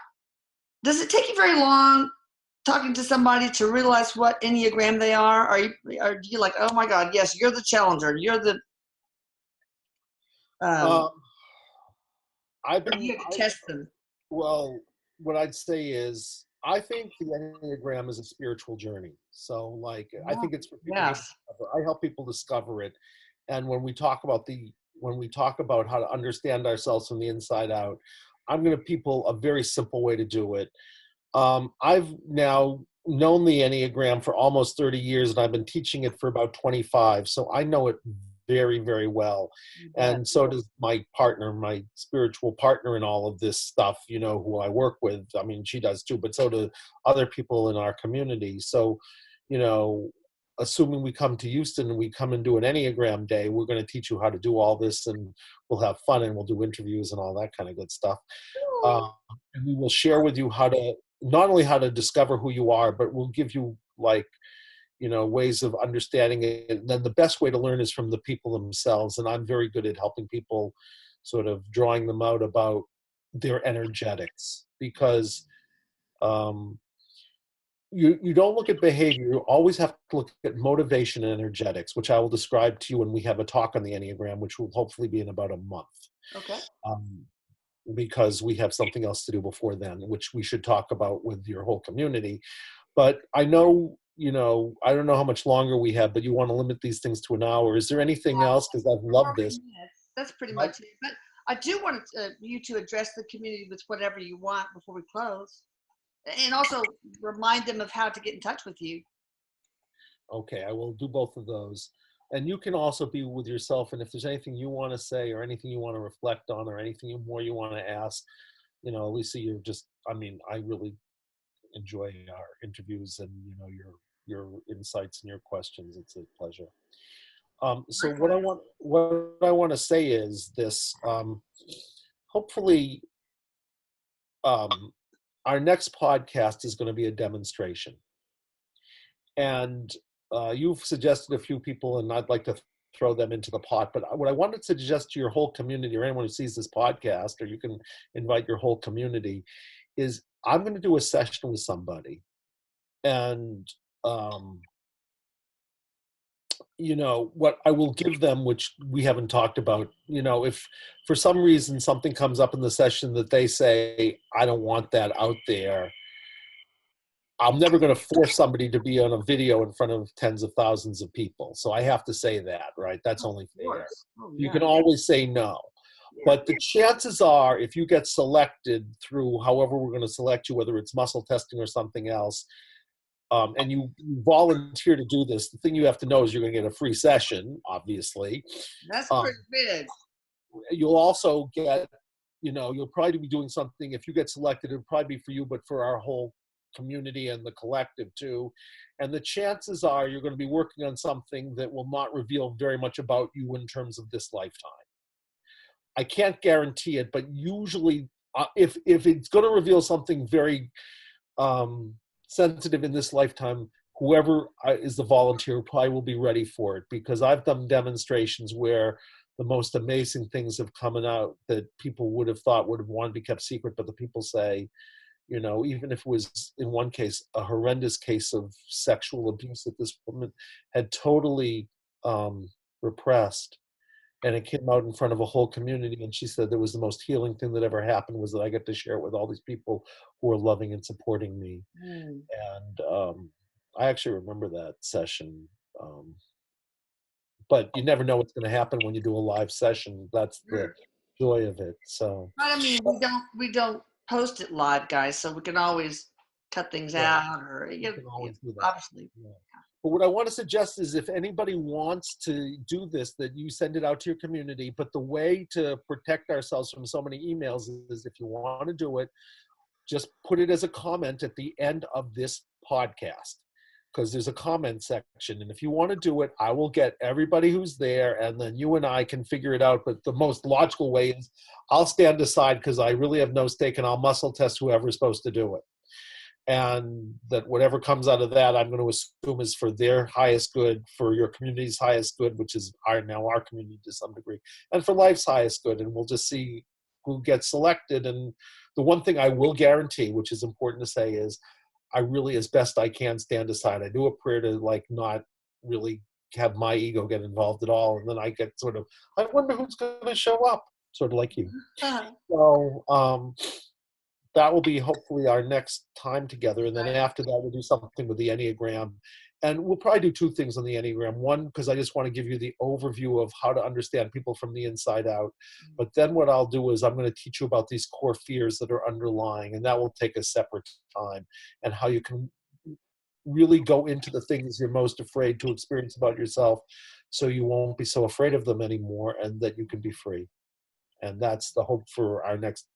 does it take you very long talking to somebody to realize what Enneagram they are? Are you like, oh my God, yes, you're the challenger. You're the Uh, I've or do been, you have to test them? well, what I'd say is, I think the Enneagram is a spiritual journey. So, like, I Oh, think it's for people to yes. discover. I help people discover it. And when we talk about how to understand ourselves from the inside out, I'm going to people a very simple way to do it. I've now known the Enneagram for almost 30 years, and I've been teaching it for about 25. So I know it very, very well. You bet. And so does my partner, my spiritual partner in all of this stuff, who I work with. I mean, she does too, but so do other people in our community. So, you know, assuming we come to Houston and we come and do an Enneagram day, we're going to teach you how to do all this, and we'll have fun, and we'll do interviews and all that kind of good stuff. Ooh. Uh, and we will share with you how to not only how to discover who you are, but we'll give you like ways of understanding it. And then the best way to learn is from the people themselves. And I'm very good at helping people, sort of drawing them out about their energetics, because um, you don't look at behavior. You always have to look at motivation and energetics, which I will describe to you when we have a talk on the Enneagram, which will hopefully be in about a month. Okay. Um, because we have something else to do before then, which we should talk about with your whole community. But I know I don't know how much longer we have, but you want to limit these things to an hour. Is there anything else? Because I've loved 40 this. minutes. That's pretty Right? much it. But I do want you to address the community with whatever you want before we close, and also remind them of how to get in touch with you. Okay, I will do both of those. And you can also be with yourself. And if there's anything you want to say or anything you want to reflect on or anything more you want to ask, Lisa, I really enjoy our interviews and, your insights and your questions. It's a pleasure. So what I want to say is this, hopefully, our next podcast is going to be a demonstration. And you've suggested a few people, and I'd like to throw them into the pot. But what I wanted to suggest to your whole community, or anyone who sees this podcast, or you can invite your whole community, is I'm going to do a session with somebody. And, what I will give them, which we haven't talked about, if for some reason something comes up in the session that they say, I don't want that out there, I'm never going to force somebody to be on a video in front of tens of thousands of people. So I have to say that, right? That's only fair. Oh, You yeah. can always say no. Yeah. But the chances are, if you get selected through however we're going to select you, whether it's muscle testing or something else, and you volunteer to do this, the thing you have to know is you're going to get a free session, obviously. That's pretty big. You'll also get, you'll probably be doing something, if you get selected, it'll probably be for you, but for our whole community and the collective too. And the chances are you're going to be working on something that will not reveal very much about you in terms of this lifetime. I can't guarantee it, but usually if it's going to reveal something very sensitive in this lifetime, whoever is the volunteer probably will be ready for it, because I've done demonstrations where the most amazing things have come out that people would have thought would have wanted to be kept secret, but the people say, even if it was, in one case, a horrendous case of sexual abuse that this woman had totally repressed, and it came out in front of a whole community, and she said there was the most healing thing that ever happened was that I get to share it with all these people who are loving and supporting me. And I actually remember that session. But you never know what's going to happen when you do a live session. That's the joy of it. So, but I mean, we don't post it live, guys, so we can always cut things out, or you can always do that. obviously. Yeah. But what I want to suggest is, if anybody wants to do this, that you send it out to your community. But the way to protect ourselves from so many emails is, if you want to do it, just put it as a comment at the end of this podcast, because there's a comment section. And if you want to do it, I will get everybody who's there, and then you and I can figure it out. But the most logical way is I'll stand aside, because I really have no stake, and I'll muscle test whoever's supposed to do it. And that whatever comes out of that, I'm going to assume is for their highest good, for your community's highest good, which is our community to some degree, and for life's highest good. And we'll just see who gets selected. And the one thing I will guarantee, which is important to say, is I really, as best I can, stand aside. I do a prayer to not really have my ego get involved at all. And then I get sort of, I wonder who's going to show up, sort of like you. So, that will be hopefully our next time together. And then after that, we'll do something with the Enneagram. And we'll probably do two things on the Enneagram. One, because I just want to give you the overview of how to understand people from the inside out. But then what I'll do is I'm going to teach you about these core fears that are underlying, and that will take a separate time, and how you can really go into the things you're most afraid to experience about yourself, so you won't be so afraid of them anymore, and that you can be free. And that's the hope for our next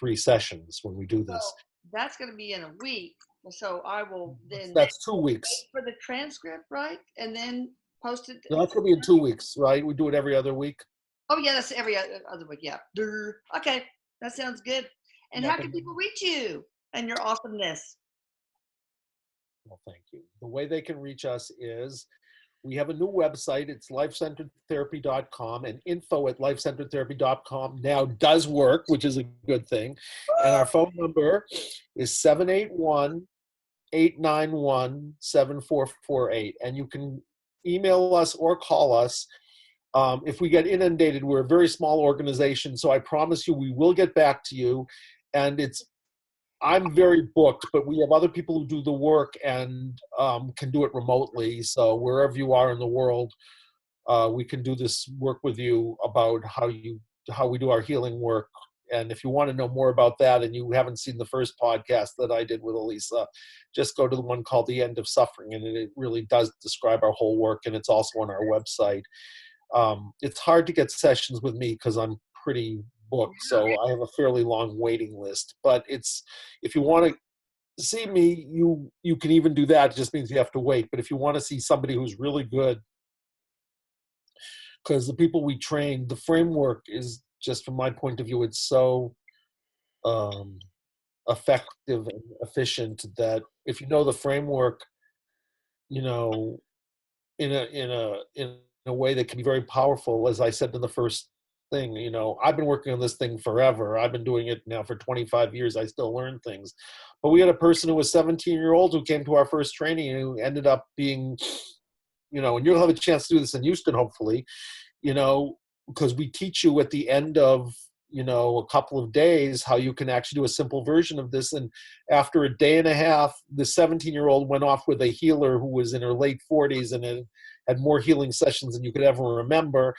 3 sessions when we do this. So that's going to be in a week. So I will then. That's 2 weeks. Wait for the transcript, right? And then post it. No, that's going to be in 2 weeks, right? We do it every other week. Oh, yeah, that's every other week. Yeah. Okay. That sounds good. And how can people reach you and your awesomeness? Well, thank you. The way they can reach us is, we have a new website. It's lifecenteredtherapy.com, and info@lifecenteredtherapy.com now does work, which is a good thing. And our phone number is 781-891-7448. And you can email us or call us. If we get inundated, we're a very small organization, so I promise you we will get back to you. And I'm very booked, but we have other people who do the work and can do it remotely. So wherever you are in the world, we can do this work with you about how we do our healing work. And if you want to know more about that and you haven't seen the first podcast that I did with Elisa, just go to the one called The End of Suffering, and it really does describe our whole work, and it's also on our website. It's hard to get sessions with me because I'm pretty booked, so I have a fairly long waiting list. But if you want to see me, you can even do that. It just means you have to wait. But if you want to see somebody who's really good, because the people we train, the framework is just from my point of view, it's so um, effective and efficient that if you know the framework, you know, in a way that can be very powerful, as I said in the first thing, I've been working on this thing forever. I've been doing it now for 25 years. I still learn things. But we had a person who was 17-year-old who came to our first training and who ended up being, and you'll have a chance to do this in Houston, hopefully, because we teach you at the end of, a couple of days how you can actually do a simple version of this. And after a day and a half, the 17-year-old went off with a healer who was in her late 40s and had more healing sessions than you could ever remember.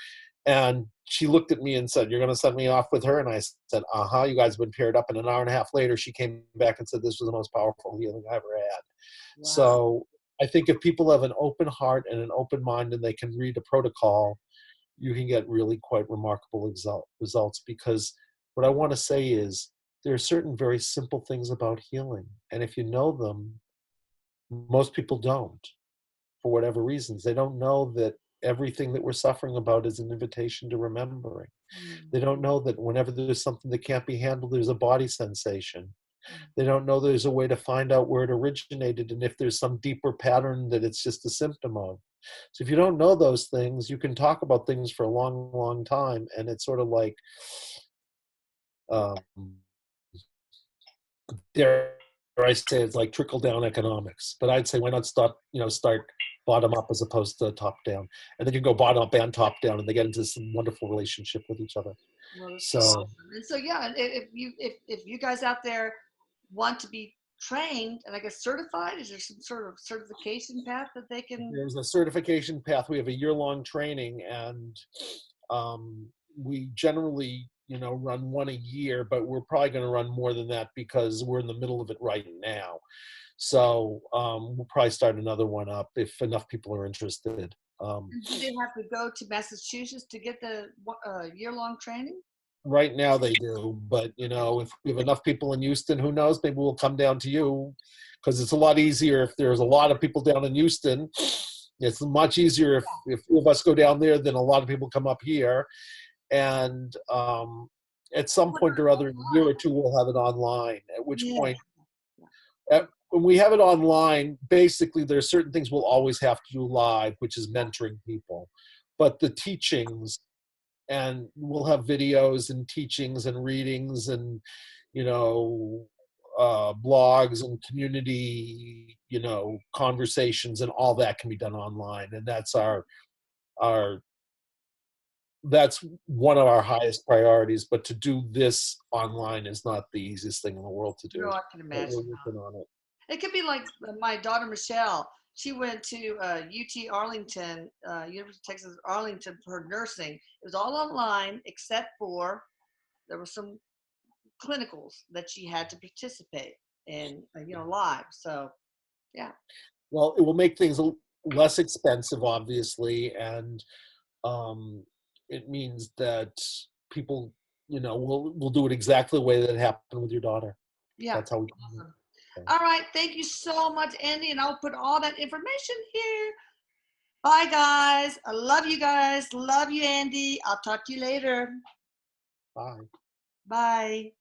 And she looked at me and said, "You're going to send me off with her?" And I said, "Uh-huh, you guys have been paired up." And an hour and a half later, she came back and said, "This was the most powerful healing I ever had." Wow. So I think if people have an open heart and an open mind and they can read a protocol, you can get really quite remarkable results. Because what I want to say is there are certain very simple things about healing. And if you know them, most people don't, for whatever reasons. They don't know that everything that we're suffering about is an invitation to remembering. They don't know that whenever there's something that can't be handled, there's a body sensation. They don't know there's a way to find out where it originated and if there's some deeper pattern that it's just a symptom of. So if you don't know those things, you can talk about things for a long, long time, and it's sort of like, um, dare I say, it's like trickle down economics. But I'd say why not start bottom up as opposed to top down, and then you go bottom up and top down, and they get into this wonderful relationship with each other. Well, that's so So awesome. And so yeah, if you guys out there want to be trained and I guess certified, is there some sort of certification path that they can? there's a certification path. We have a year-long training, and we generally, run one a year, but we're probably going to run more than that because we're in the middle of it right now. So we'll probably start another one up if enough people are interested. Do they have to go to Massachusetts to get the year-long training? Right now they do, but if we have enough people in Houston, who knows? Maybe we'll come down to you, because it's a lot easier if there's a lot of people down in Houston. It's much easier if two of us go down there than a lot of people come up here. And at some point or other, in a year or two, we'll have it online. At which point, when we have it online, basically there's certain things we'll always have to do live, which is mentoring people. But the teachings, and we'll have videos and teachings and readings and blogs and community conversations, and all that can be done online. And our that's one of our highest priorities. But to do this online is not the easiest thing in the world to do. No, I can But we're imagine. working on it. It could be like my daughter Michelle. She went to UT Arlington, University of Texas Arlington for her nursing. It was all online except for there were some clinicals that she had to participate in, live. So, yeah. Well, it will make things less expensive, obviously, and it means that people, will do it exactly the way that it happened with your daughter. Yeah. That's how we. Awesome. So. All right. Thank you so much, Andy. And I'll put all that information here. Bye, guys. I love you guys. Love you, Andy. I'll talk to you later. Bye. Bye.